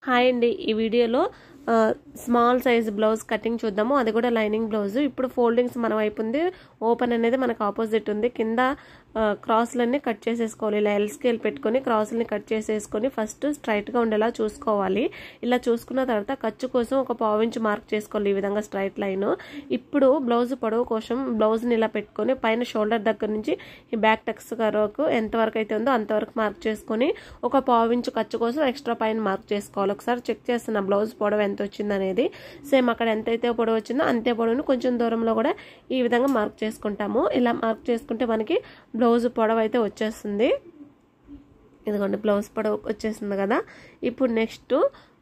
Hi అండి ఈ వీడియోలో స్మాల్ సైజ్ బ్లౌజ్ కటింగ్ చూద్దాము అది కూడా లైనింగ్ బ్లౌజ్ ఇప్పుడు ఫోల్డింగ్స్ మన వైపు ఉంది ఓపెన్ అనేది మనకు ఆపోజిట్ ఉంది కింద క్రాస్లన్నీ కట్ చేసేసుకోవాలి ఇలా ఎల్ స్కేల్ పెట్టుకొని క్రాస్లని కట్ చేసేసుకొని ఫస్ట్ స్ట్రైట్ గా ఉండేలా చూసుకోవాలి ఇలా చూసుకున్న తర్వాత ఖర్చు కోసం ఒక పావు ఇంచ్ మార్క్ చేసుకోవాలి ఈ విధంగా స్ట్రైట్ లైన్ ఇప్పుడు బ్లౌజ్ పొడవు కోసం బ్లౌజ్ ని ఇలా పెట్టుకొని పైన షోల్డర్ దగ్గర నుంచి ఈ బ్యాక్ టక్స్ వరకు ఎంత వరకు అయితే ఉందో అంతవరకు మార్క్ చేసుకొని ఒక పావు ఇంచ్ ఖర్చు కోసం ఎక్స్ట్రా పైన మార్క్ చేసుకోవాలి ఒకసారి చెక్ చేస్తున్నా బ్లౌజ్ పొడవు ఎంత వచ్చింది అనేది సేమ్ అక్కడ ఎంతైతే పొడవు వచ్చిందో అంతే పొడవును కొంచెం దూరంలో కూడా ఈ విధంగా మార్క్ చేసుకుంటాము ఇలా మార్క్ చేసుకుంటే మనకి బ్లౌజ్ పొడవు అయితే వచ్చేస్తుంది ఇదిగోండి బ్లౌజ్ పొడవు వచ్చేసింది కదా ఇప్పుడు నెక్స్ట్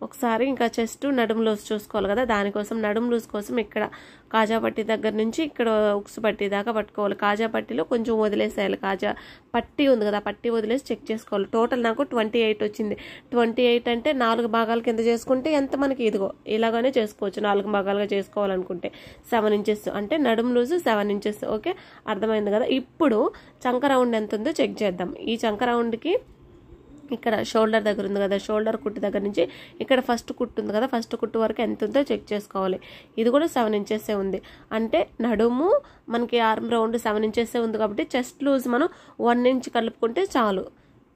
ఒకసారి ఇంకా చెస్ట్ నడుము లూజ్ చూసుకోవాలి కదా దానికోసం నడుము లూజ్ కోసం ఇక్కడ కాజా పట్టి దగ్గర నుంచి ఇక్కడ ఉక్స్ పట్టి దాకా పట్టుకోవాలి కాజా పట్టిలో కొంచెం వదిలేసేయాలి కాజా పట్టి ఉంది కదా పట్టి వదిలేసి చెక్ చేసుకోవాలి టోటల్ నాకు 28 వచ్చింది 28 అంటే 4 భాగాల కింద చేసుకుంటే ఎంత మనకి ఇదిగో ఇలాగానే చేసుకోవచ్చు 4 భాగాలుగా చేసుకోవాలనుకుంటే 7 ఇంచెస్ అంటే నడుము లూజ్ 7 ఇంచెస్ ఓకే అర్థమైంది కదా ఇప్పుడు చంక రౌండ్ ఎంత ఉందో చెక్ చేద్దాం ఈ చంక రౌండ్కి ఇక్కడ షోల్డర్ దగ్గర ఉంది కదా షోల్డర్ కుట్టు దగ్గర నుంచి ఇక్కడ ఫస్ట్ కుట్టు ఉంది కదా ఫస్ట్ కుట్టు వరకు ఎంత ఉందో చెక్ చేసుకోవాలి ఇది కూడా 7 ఇంచెస్ ఉంది అంటే నడుము మనకి ఆర్మ్ రౌండ్ 7 ఇంచెస్ ఉంది కాబట్టి చెస్ట్ లూజ్ మనం 1 ఇంచ్ కలుపుకుంటే చాలు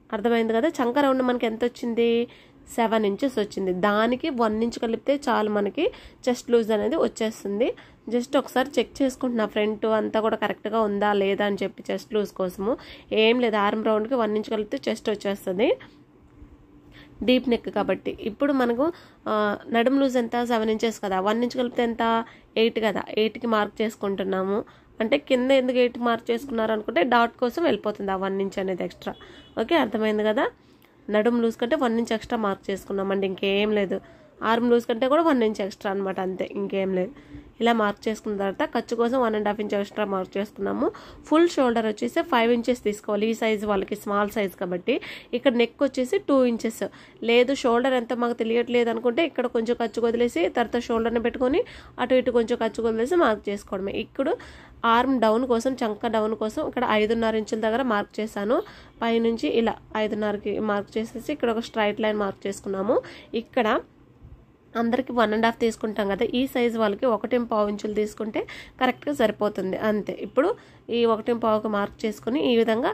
అర్థమైంది కదా చంక రౌండ్ మనకి ఎంత వచ్చింది 7 ఇంచెస్ వచ్చింది దానికి 1 ఇంచ్ కలిపితే చాలు మనకి చెస్ట్ లూజ్ అనేది వచ్చేస్తుంది జస్ట్ ఒకసారి చెక్ చేసుకుంటున్నా ఫ్రంట్ అంతా కూడా కరెక్ట్గా ఉందా లేదా అని చెప్పి చెస్ట్ లూజ్ కోసము ఏం లేదు ఆర్మ్ రౌండ్కి 1 ఇంచ్ కలిపితే చెస్ట్ వచ్చేస్తుంది డీప్ నెక్ కాబట్టి ఇప్పుడు మనకు నడుము లూజ్ ఎంత 7 ఇంచెస్ కదా 1 ఇంచ్ కలిపితే ఎంత 8 కదా 8కి మార్క్ చేసుకుంటున్నాము అంటే కింద ఎందుకు 8 మార్క్ చేసుకున్నారు అనుకుంటే డాట్ కోసం వెళ్ళిపోతుంది ఆ 1 ఇంచ్ అనేది ఎక్స్ట్రా ఓకే అర్థమైంది కదా నడుము లూజ్ కంటే 1 ఇంచ్ ఎక్స్ట్రా మార్క్ చేసుకున్నామండి ఇంకేం లేదు ఆర్మ్ లూజ్ కంటే కూడా 1 ఇంచ్ ఎక్స్ట్రా అనమాట అంతే ఇంకేం లేదు ఇలా మార్క్ చేసుకున్న తర్వాత ఖర్చు కోసం 1.5 ఇంచ్ ఎక్స్ట్రా మార్క్ చేసుకున్నాము ఫుల్ షోల్డర్ వచ్చేసి 5 ఇంచెస్ తీసుకోవాలి ఈ సైజు వాళ్ళకి స్మాల్ సైజ్ కాబట్టి ఇక్కడ నెక్ వచ్చేసి 2 ఇంచెస్ లేదు షోల్డర్ ఎంత మాకు తెలియట్లేదు అనుకుంటే ఇక్కడ కొంచెం ఖర్చు వదిలేసి తర్వాత షోల్డర్ని పెట్టుకొని అటు ఇటు కొంచెం ఖర్చు వదిలేసి మార్క్ చేసుకోవడమే ఇక్కడ ఆర్మ్ డౌన్ కోసం చంక డౌన్ కోసం ఇక్కడ 5.5 ఇంచుల దగ్గర మార్క్ చేశాను పైనుంచి ఇలా 5.5కి మార్క్ చేసేసి ఇక్కడ ఒక స్ట్రైట్ లైన్ మార్క్ చేసుకున్నాము ఇక్కడ అందరికి 1.5 తీసుకుంటాం కదా ఈ సైజు వాళ్ళకి 1.5 ఇంచులు తీసుకుంటే కరెక్ట్గా సరిపోతుంది అంతే ఇప్పుడు ఈ 1.5కి మార్క్ చేసుకుని ఈ విధంగా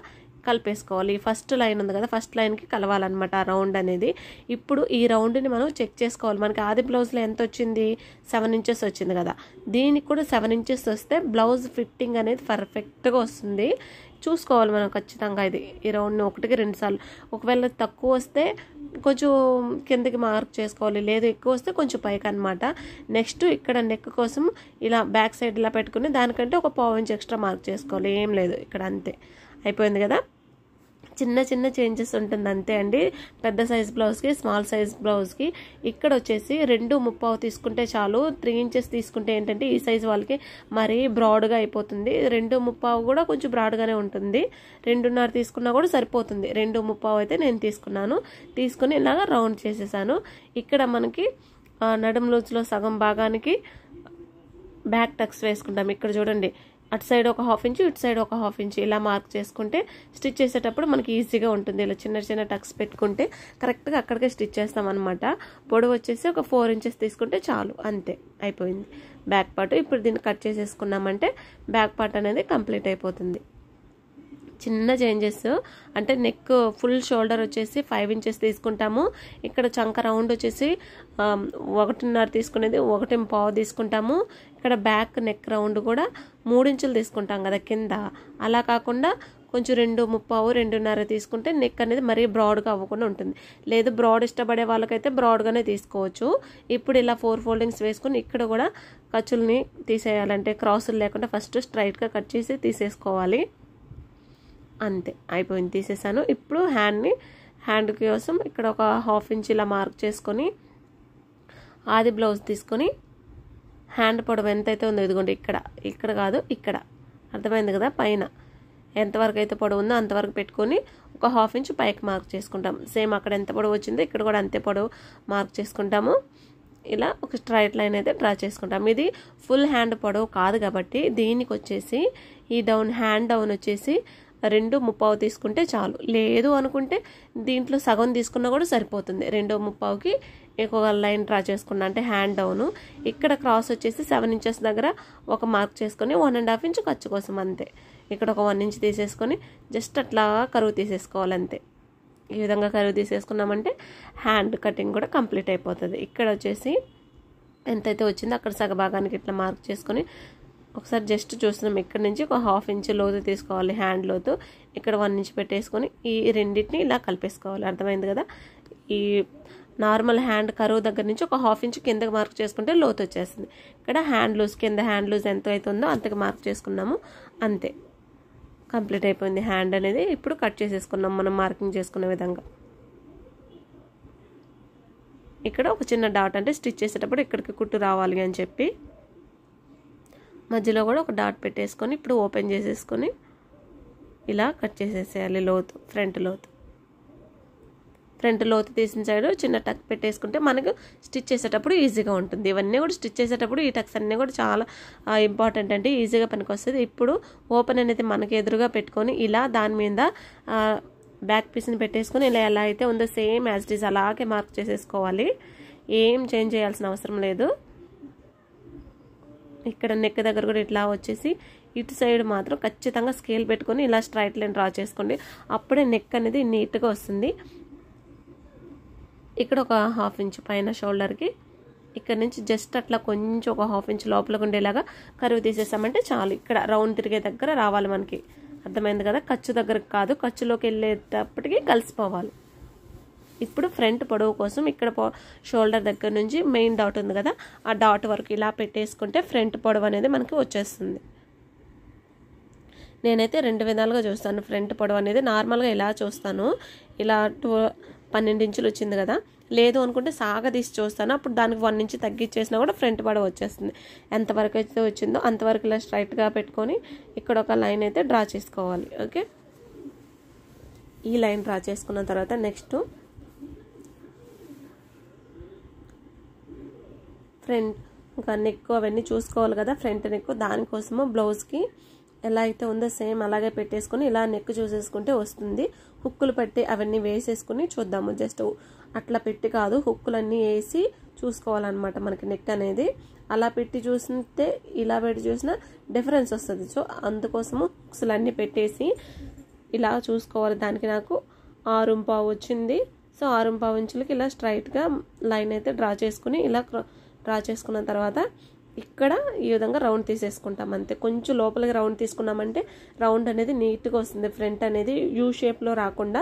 కలిపేసుకోవాలి ఫస్ట్ లైన్ ఉంది కదా ఫస్ట్ లైన్కి కలవాలన్నమాట ఆ రౌండ్ అనేది ఇప్పుడు ఈ రౌండ్ని మనం చెక్ చేసుకోవాలి మనకి ఆది బ్లౌజ్లో ఎంత వచ్చింది 7 ఇంచెస్ వచ్చింది కదా దీనికి కూడా 7 ఇంచెస్ వస్తే బ్లౌజ్ ఫిట్టింగ్ అనేది పర్ఫెక్ట్గా వస్తుంది చూసుకోవాలి మనం ఖచ్చితంగా ఇది ఈ రౌండ్ని 1కి 2 సార్లు ఒకవేళ తక్కువ వస్తే కొంచెం కిందకి మార్క్ చేసుకోవాలి లేదు ఎక్కువ వస్తే కొంచెం పైకి అనమాట నెక్స్ట్ ఇక్కడ నెక్ కోసం ఇలా బ్యాక్ సైడ్ ఇలా పెట్టుకుని దానికంటే ఒక పావు ఇంచ్ ఎక్స్ట్రా మార్క్ చేసుకోవాలి ఏం లేదు ఇక్కడ అంతే అయిపోయింది కదా చిన్న చిన్న చేంజెస్ ఉంటుంది అంతే అండి పెద్ద సైజ్ బ్లౌజ్కి స్మాల్ సైజ్ బ్లౌజ్కి ఇక్కడ వచ్చేసి 2.5 తీసుకుంటే చాలు 3 ఇంచెస్ తీసుకుంటే ఏంటంటే ఈ సైజ్ వాళ్ళకి మరీ బ్రాడ్గా అయిపోతుంది 2.5 కూడా కొంచెం బ్రాడ్గానే ఉంటుంది 2.5 తీసుకున్నా కూడా సరిపోతుంది 2.5 అయితే నేను తీసుకుని ఇలాగా రౌండ్ చేసేసాను ఇక్కడ మనకి నడుము లూజ్లో సగం భాగానికి బ్యాక్ టక్స్ వేసుకుంటాం ఇక్కడ చూడండి అటు సైడ్ ఒక 1/2 ఇంచ్ ఇటు సైడ్ ఒక 1/2 ఇంచ్ ఇలా మార్క్ చేసుకుంటే స్టిచ్ చేసేటప్పుడు మనకి ఈజీగా ఉంటుంది ఇలా చిన్న చిన్న టక్స్ పెట్టుకుంటే కరెక్ట్గా అక్కడికే స్టిచ్ చేస్తాం అనమాట పొడవు వచ్చేసి ఒక 4 ఇంచెస్ తీసుకుంటే చాలు అంతే అయిపోయింది బ్యాక్ పార్ట్ ఇప్పుడు దీన్ని కట్ చేసేసుకున్నామంటే బ్యాక్ పార్ట్ అనేది కంప్లీట్ అయిపోతుంది చిన్న చేంజెస్ అంటే నెక్ ఫుల్ షోల్డర్ వచ్చేసి 5 ఇంచెస్ తీసుకుంటాము ఇక్కడ చంక రౌండ్ వచ్చేసి 1.5 తీసుకునేది 1.5 తీసుకుంటాము ఇక్కడ బ్యాక్ నెక్ రౌండ్ కూడా 3 ఇంచులు తీసుకుంటాం కదా కింద అలా కాకుండా కొంచెం 2.5 2.5 తీసుకుంటే నెక్ అనేది మరీ బ్రాడ్గా అవ్వకుండా ఉంటుంది లేదు బ్రాడ్ ఇష్టపడే వాళ్ళకైతే బ్రాడ్గానే తీసుకోవచ్చు ఇప్పుడు ఇలా 4 ఫోల్డింగ్స్ వేసుకుని ఇక్కడ కూడా ఖర్చుల్ని తీసేయాలంటే క్రాసులు లేకుండా ఫస్ట్ స్ట్రైట్గా కట్ చేసి తీసేసుకోవాలి అంతే అయిపోయింది తీసేసాను ఇప్పుడు హ్యాండ్ కోసం ఇక్కడ ఒక 1/2 ఇంచ్ ఇలా మార్క్ చేసుకొని ఆది బ్లౌజ్ తీసుకొని హ్యాండ్ పొడవు ఎంతైతే ఉందో ఇదిగోండి ఇక్కడ కాదు ఇక్కడ అర్థమైంది కదా పైన ఎంతవరకు అయితే పొడవు ఉందో అంతవరకు పెట్టుకొని ఒక 1/2 ఇంచ్ పైకి మార్క్ చేసుకుంటాం సేమ్ అక్కడ ఎంత పొడవు వచ్చిందో ఇక్కడ కూడా అంతే పొడవు మార్క్ చేసుకుంటాము ఇలా ఒక స్ట్రైట్ లైన్ అయితే డ్రా చేసుకుంటాం ఇది ఫుల్ హ్యాండ్ పొడవు కాదు కాబట్టి దీనికి వచ్చేసి ఈ హ్యాండ్ డౌన్ వచ్చేసి 2:15 తీసుకుంటే చాలు. లేదు అనుకుంటే దీంట్లో సగం తీసుకున్నా కూడా సరిపోతుంది. 2:15కి ఇంకొక లైన్ డ్రా చేసుకున్నా అంటే హ్యాండ్ డౌన్. ఇక్కడ క్రాస్ వచ్చేసి 7 ఇంచెస్ దగ్గర ఒక మార్క్ చేసుకొని 1.5 ఇంచ్ ఖర్చు కోసం అంతే. ఇక్కడ ఒక 1 ఇంచ్ తీసేసుకొని జస్ట్ అట్లా కరువు తీసేసుకోవాలి అంతే. ఈ విధంగా కరువు తీసేసుకున్నామంటే హ్యాండ్ కటింగ్ కూడా కంప్లీట్ అయిపోతుంది. ఇక్కడ వచ్చేసి ఎంతైతే వచ్చిందో అక్కడ సగభాగానికి ఇట్లా మార్క్ చేసుకొని ఒకసారి జస్ట్ చూస్తున్నాం. ఇక్కడ నుంచి ఒక 1/2 ఇంచ్ లోతు తీసుకోవాలి హ్యాండ్ లోతు. ఇక్కడ 1 ఇంచ్ పెట్టేసుకొని ఈ రెండింటిని ఇలా కలిపేసుకోవాలి. అర్థమైంది కదా. ఈ నార్మల్ హ్యాండ్ కరువు దగ్గర నుంచి ఒక 1/2 ఇంచ్ కిందకి మార్క్ చేసుకుంటే లోతు వచ్చేస్తుంది. ఇక్కడ హ్యాండ్ లూజ్ కింద హ్యాండ్ లూజ్ ఎంత అవుతుందో అంతకు మార్క్ చేసుకున్నాము అంతే. కంప్లీట్ అయిపోయింది హ్యాండ్ అనేది. ఇప్పుడు కట్ చేసేసుకున్నాం మనం మార్కింగ్ చేసుకున్న విధంగా. ఇక్కడ ఒక చిన్న డాట్ అంటే స్టిచ్ చేసేటప్పుడు ఇక్కడికి కుట్టు రావాలి అని చెప్పి మధ్యలో కూడా ఒక డాట్ పెట్టేసుకొని ఇప్పుడు ఓపెన్ చేసేసుకొని ఇలా కట్ చేసేసేయాలి లోతు. ఫ్రంట్ లోతు తీసిన సైడ్ చిన్న టక్ పెట్టేసుకుంటే మనకు స్టిచ్ చేసేటప్పుడు ఈజీగా ఉంటుంది. ఇవన్నీ కూడా స్టిచ్ చేసేటప్పుడు ఈ టక్స్ అన్నీ కూడా చాలా ఇంపార్టెంట్ అంటే ఈజీగా పనికొస్తుంది. ఇప్పుడు ఓపెన్ అనేది మనకి ఎదురుగా పెట్టుకొని ఇలా దాని మీద బ్యాక్ పీస్ని పెట్టేసుకొని ఇలా ఎలా అయితే ఉందో సేమ్ యాజ్ ఇట్ ఈస్ అలాగే మార్క్ చేసేసుకోవాలి. ఏం చేంజ్ చేయాల్సిన అవసరం లేదు. ఇక్కడ నెక్ దగ్గర కూడా ఇట్లా వచ్చేసి ఇటు సైడ్ మాత్రం ఖచ్చితంగా స్కేల్ పెట్టుకొని ఇలా స్ట్రైట్ లైన్ డ్రా చేసుకోండి. అప్పుడే నెక్ అనేది నీట్గా వస్తుంది. ఇక్కడ ఒక 1/2 ఇంచ్ పైన షోల్డర్కి ఇక్కడ నుంచి జస్ట్ అట్లా కొంచెం ఒక 1/2 ఇంచ్ లోపలికి ఉండేలాగా కరువు తీసేసామంటే చాలు. ఇక్కడ రౌండ్ తిరిగే దగ్గర రావాలి మనకి. అర్థమైంది కదా. ఖర్చు దగ్గరకు కాదు, ఖర్చులోకి వెళ్ళేటప్పటికి కలిసిపోవాలి. ఇప్పుడు ఫ్రంట్ పొడవు కోసం ఇక్కడ షోల్డర్ దగ్గర నుంచి మెయిన్ డాట్ ఉంది కదా ఆ డాట్ వరకు ఇలా పెట్టేసుకుంటే ఫ్రంట్ పొడవు అనేది మనకి వచ్చేస్తుంది. నేనైతే 2 విధాలుగా చూస్తాను. ఫ్రంట్ పొడవు అనేది నార్మల్గా ఇలా చూస్తాను. ఇలా 12 ఇంచులు వచ్చింది కదా, లేదు అనుకుంటే సాగదీసి చూస్తాను. అప్పుడు దానికి 1 ఇంచ్ తగ్గించేసినా కూడా ఫ్రంట్ పొడవు వచ్చేస్తుంది. ఎంతవరకు అయితే వచ్చిందో అంతవరకు ఇలా స్ట్రైట్గా పెట్టుకొని ఇక్కడ ఒక లైన్ అయితే డ్రా చేసుకోవాలి. ఓకే, ఈ లైన్ డ్రా చేసుకున్న తర్వాత నెక్స్ట్ ఫ్రంట్ ఇంకా నెక్ అవన్నీ చూసుకోవాలి కదా. ఫ్రంట్ నెక్ దానికోసము బ్లౌజ్కి ఎలా అయితే ఉందో సేమ్ అలాగే పెట్టేసుకొని ఇలా నెక్ చూసేసుకుంటే వస్తుంది. హుక్కులు పెట్టి అవన్నీ వేసేసుకుని చూద్దాము. జస్ట్ అట్లా పెట్టి కాదు, హుక్కులన్నీ వేసి చూసుకోవాలన్నమాట మనకి నెక్ అనేది. అలా పెట్టి చూస్తే ఇలా పెట్టి చూసినా డిఫరెన్స్ వస్తుంది. సో అందుకోసము హుక్స్లు అన్నీ పెట్టేసి ఇలా చూసుకోవాలి. దానికి నాకు 6.5 వచ్చింది. సో 6.5 ఇంచులకి ఇలా స్ట్రైట్గా లైన్ అయితే డ్రా చేసుకుని ఇలా డ్రా చేసుకున్న తర్వాత ఇక్కడ ఈ విధంగా రౌండ్ తీసేసుకుంటాం అంతే. కొంచెం లోపలికి రౌండ్ తీసుకున్నామంటే రౌండ్ అనేది నీట్గా వస్తుంది. ఫ్రంట్ అనేది యూ షేప్లో రాకుండా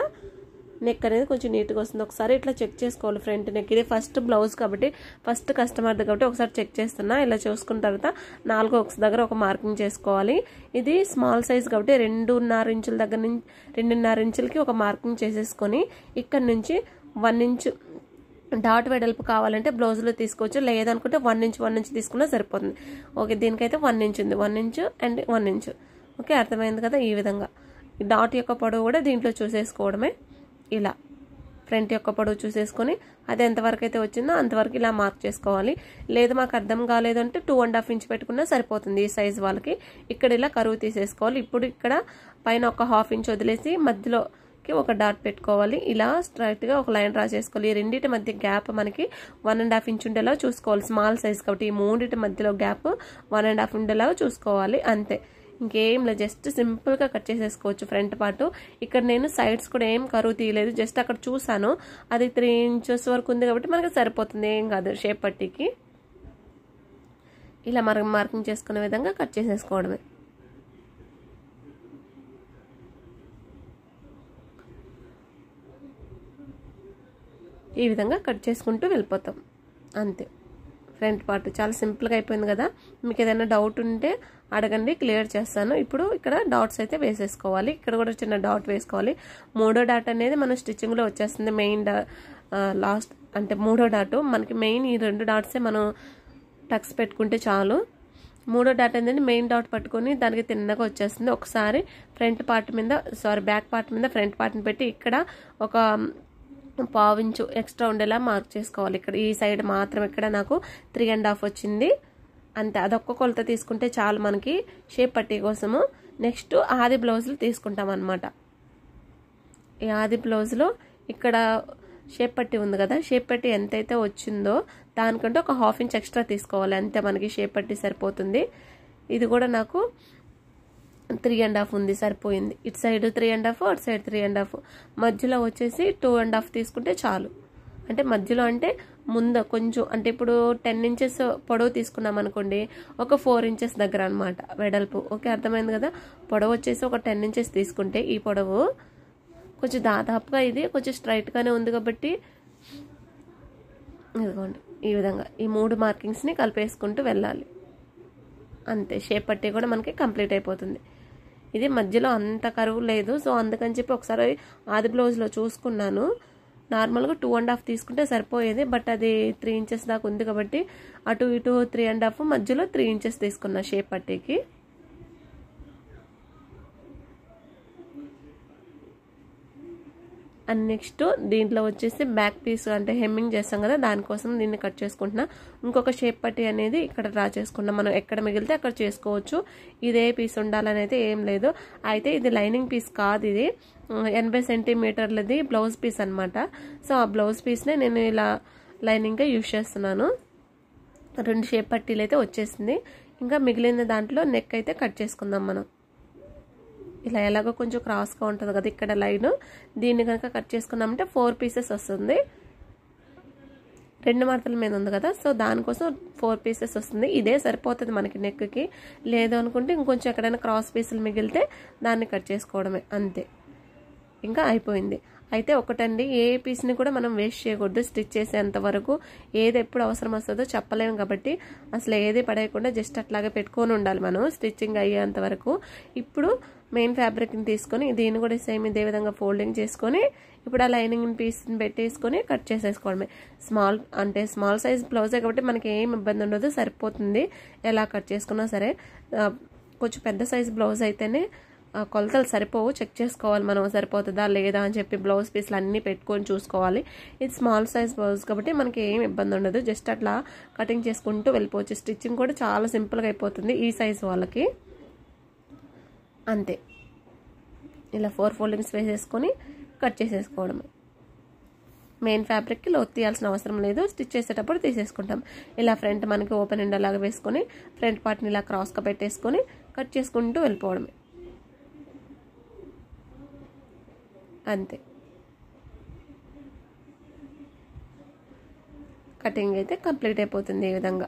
నెక్ అనేది కొంచెం నీట్గా వస్తుంది. ఒకసారి ఇట్లా చెక్ చేసుకోవాలి ఫ్రంట్ నెక్. ఇది ఫస్ట్ బ్లౌజ్ కాబట్టి ఫస్ట్ కస్టమర్ది కాబట్టి ఒకసారి చెక్ చేస్తున్నా. ఇలా చూసుకున్న తర్వాత 4 హుక్స్ దగ్గర ఒక మార్కింగ్ చేసుకోవాలి. ఇది స్మాల్ సైజ్ కాబట్టి 2.5 ఇంచుల దగ్గర నుంచి 2.5 ఇంచులకి ఒక మార్కింగ్ చేసేసుకొని ఇక్కడ నుంచి 1 ఇంచ్ డాట్ వెడల్పు కావాలంటే బ్లౌజ్లో తీసుకోవచ్చు. లేదనుకుంటే 1 ఇంచ్ తీసుకున్నా సరిపోతుంది. ఓకే, దీనికైతే 1 ఇంచ్ ఉంది. 1 ఇంచ్ అండ్ 1 ఇంచ్. ఓకే, అర్థమైంది కదా. ఈ విధంగా డాట్ యొక్క పొడవు కూడా దీంట్లో చూసేసుకోవడమే. ఇలా ఫ్రంట్ యొక్క పొడవు చూసేసుకొని అది ఎంతవరకు అయితే వచ్చిందో అంతవరకు ఇలా మార్క్ చేసుకోవాలి. లేదు మాకు అర్థం కాలేదంటే 2.5 ఇంచ్ పెట్టుకున్నా సరిపోతుంది ఈ సైజ్ వాళ్ళకి. ఇక్కడ ఇలా కరువు తీసేసుకోవాలి. ఇప్పుడు ఇక్కడ పైన ఒక 1/2 ఇంచ్ వదిలేసి మధ్యలోకి ఒక డాట్ పెట్టుకోవాలి. ఇలా స్ట్రైట్గా ఒక లైన్ డ్రా చేసుకోవాలి. ఈ రెండింటి మధ్య గ్యాప్ మనకి 1.5 ఇంచ్ ఉండేలా చూసుకోవాలి. స్మాల్ సైజ్ కాబట్టి ఈ మూడింటి మధ్యలో గ్యాప్ 1.5 ఉండేలాగా చూసుకోవాలి అంతే. ఇంకేం లేదు, జస్ట్ సింపుల్గా కట్ చేసేసుకోవచ్చు ఫ్రంట్ పార్ట్. ఇక్కడ నేను సైడ్స్ కూడా ఏం కరువు తీయలేదు, జస్ట్ అక్కడ చూసాను అది 3 ఇంచెస్ వరకు ఉంది కాబట్టి మనకి సరిపోతుంది, ఏం కాదు షేప్ పట్టీకి. ఇలా మనం మార్కింగ్ చేసుకునే విధంగా కట్ చేసేసుకోవడమే. ఈ విధంగా కట్ చేసుకుంటూ వెళ్ళిపోతాం అంతే. ఫ్రంట్ పార్ట్ చాలా సింపుల్గా అయిపోయింది కదా. మీకు ఏదైనా డౌట్ ఉంటే అడగండి, క్లియర్ చేస్తాను. ఇప్పుడు ఇక్కడ డాట్స్ అయితే వేసేసుకోవాలి. ఇక్కడ కూడా చిన్న డాట్ వేసుకోవాలి. 3వ డాట్ అనేది మన స్టిచ్చింగ్లో వచ్చేస్తుంది. మెయిన్ లాస్ట్ అంటే 3వ డాట్ మనకి మెయిన్ ఈ 2 డాట్సే మనం టక్స్ పెట్టుకుంటే చాలు. 3వ డాట్ అనేది మెయిన్ డాట్ పట్టుకొని దానికి తిన్నగా వచ్చేస్తుంది. ఒకసారి ఫ్రంట్ పార్ట్ మీద బ్యాక్ పార్ట్ మీద ఫ్రంట్ పార్ట్ని పెట్టి ఇక్కడ ఒక 1/2 ఇంచు ఎక్స్ట్రా ఉండేలా మార్క్ చేసుకోవాలి. ఇక్కడ ఈ సైడ్ మాత్రం ఇక్కడ నాకు 3.5 వచ్చింది అంతే. అదొక్క కొలత తీసుకుంటే చాలు మనకి షేప్ పట్టీ కోసము. నెక్స్ట్ ఆది బ్లౌజులు తీసుకుంటాం అన్నమాట. ఈ ఆది బ్లౌజ్లో ఇక్కడ షేప్ పట్టి ఉంది కదా, షేప్ పట్టి ఎంతైతే వచ్చిందో దానికంటే ఒక 1/2 ఇంచ్ ఎక్స్ట్రా తీసుకోవాలి, అంతే మనకి షేప్ పట్టి సరిపోతుంది. ఇది కూడా నాకు 3.5 ఉంది, సరిపోయింది. ఇటు సైడ్ 3.5, అటు సైడ్ 3.5, మధ్యలో వచ్చేసి 2.5 తీసుకుంటే చాలు. అంటే మధ్యలో అంటే ముందు కొంచెం, అంటే ఇప్పుడు 10 ఇంచెస్ పొడవు తీసుకున్నాం అనుకోండి, ఒక 4 ఇంచెస్ దగ్గర అనమాట వెడల్పు. ఓకే, అర్థమైంది కదా. పొడవు వచ్చేసి ఒక 10 ఇంచెస్ తీసుకుంటే, ఈ పొడవు కొంచెం దాదాపుగా ఇది కొంచెం స్ట్రైట్గానే ఉంది కాబట్టి ఇదిగోండి ఈ విధంగా ఈ 3 మార్కింగ్స్ని కలిపేసుకుంటూ వెళ్ళాలి. అంతే, షేప్ పట్టి కూడా మనకి కంప్లీట్ అయిపోతుంది. ఇది మధ్యలో అంత కరువు లేదు, సో అందుకని చెప్పి ఒకసారి ఆది బ్లౌజ్లో చూసుకున్నాను. నార్మల్గా 2.5 తీసుకుంటే సరిపోయేది, బట్ అది 3 ఇంచెస్ దాకా ఉంది కాబట్టి అటు ఇటు 3.5, మధ్యలో 3 ఇంచెస్ తీసుకున్నా షేప్ పట్టీకి. అండ్ నెక్స్ట్ దీంట్లో వచ్చేసి బ్యాక్ పీస్ అంటే హెమ్మింగ్ చేస్తాం కదా, దానికోసం దీన్ని కట్ చేసుకుంటున్నా. ఇంకొక షేప్ పట్టి అనేది ఇక్కడ డ్రా చేసుకున్నాం. మనం ఎక్కడ మిగిలితే అక్కడ చేసుకోవచ్చు, ఇదే పీస్ ఉండాలని అయితే ఏం లేదు. అయితే ఇది లైనింగ్ పీస్ కాదు, ఇది 80 సెంటీమీటర్లది బ్లౌజ్ పీస్ అనమాట. సో ఆ బ్లౌజ్ పీస్నే నేను ఇలా లైనింగ్గా యూజ్ చేస్తున్నాను. 2 షేప్ పట్టీలు అయితే వచ్చేసింది. ఇంకా మిగిలిన దాంట్లో నెక్ అయితే కట్ చేసుకుందాం మనం. ఇలా ఎలాగో కొంచెం క్రాస్గా ఉంటుంది కదా ఇక్కడ లైన్, దీన్ని కనుక కట్ చేసుకున్నామంటే 4 పీసెస్ వస్తుంది. 2 మడతల మీద ఉంది కదా, సో దానికోసం 4 పీసెస్ వస్తుంది. ఇదే సరిపోతుంది మనకి నెక్కి. లేదు అనుకుంటే ఇంకొంచెం ఎక్కడైనా క్రాస్ పీసులు మిగిలితే దాన్ని కట్ చేసుకోవడమే, అంతే, ఇంకా అయిపోయింది. అయితే ఒకటండి, ఏ పీస్ని కూడా మనం వేస్ట్ చేయకూడదు. స్టిచ్ చేసేంత వరకు ఏది ఎప్పుడు అవసరం వస్తుందో చెప్పలేము కాబట్టి అసలు ఏది పడేయకుండా జస్ట్ అట్లాగే పెట్టుకొని ఉండాలి మనం స్టిచ్చింగ్ అయ్యేంత వరకు. ఇప్పుడు మెయిన్ ఫ్యాబ్రిక్ని తీసుకొని దీన్ని కూడా సేమ్ ఇదే విధంగా ఫోల్డింగ్ చేసుకొని ఇప్పుడు ఆ లైనింగ్ పీస్ని పెట్టేసుకొని కట్ చేసేసుకోవడమే. స్మాల్ సైజ్ బ్లౌజే కాబట్టి మనకి ఏం ఇబ్బంది ఉండదు, సరిపోతుంది ఎలా కట్ చేసుకున్నా సరే. కొంచెం పెద్ద సైజ్ బ్లౌజ్ అయితేనే కొలతలు సరిపోవు, చెక్ చేసుకోవాలి మనం సరిపోతుందా లేదా అని చెప్పి బ్లౌజ్ పీస్లు అన్నీ పెట్టుకొని చూసుకోవాలి. ఇది స్మాల్ సైజ్ బ్లౌజ్ కాబట్టి మనకి ఏం ఇబ్బంది ఉండదు, జస్ట్ అట్లా కటింగ్ చేసుకుంటూ వెళ్ళిపోవచ్చు. స్టిచ్చింగ్ కూడా చాలా సింపుల్గా అయిపోతుంది ఈ సైజ్ వాళ్ళకి, అంతే. ఇలా 4 ఫోల్డింగ్స్ వేసేసుకొని కట్ చేసేసుకోవడమే. మెయిన్ ఫ్యాబ్రిక్కి లోతు తీయాల్సిన అవసరం లేదు, స్టిచ్ చేసేటప్పుడు తీసేసుకుంటాం. ఇలా ఫ్రంట్ మనకి ఓపెన్ ఎండ్ అలాగా వేసుకొని ఫ్రంట్ పార్ట్ని ఇలా క్రాస్గా పెట్టేసుకొని కట్ చేసుకుంటూ వెళ్ళిపోవడమే, అంతే. కటింగ్ అయితే కంప్లీట్ అయిపోతుంది ఈ విధంగా.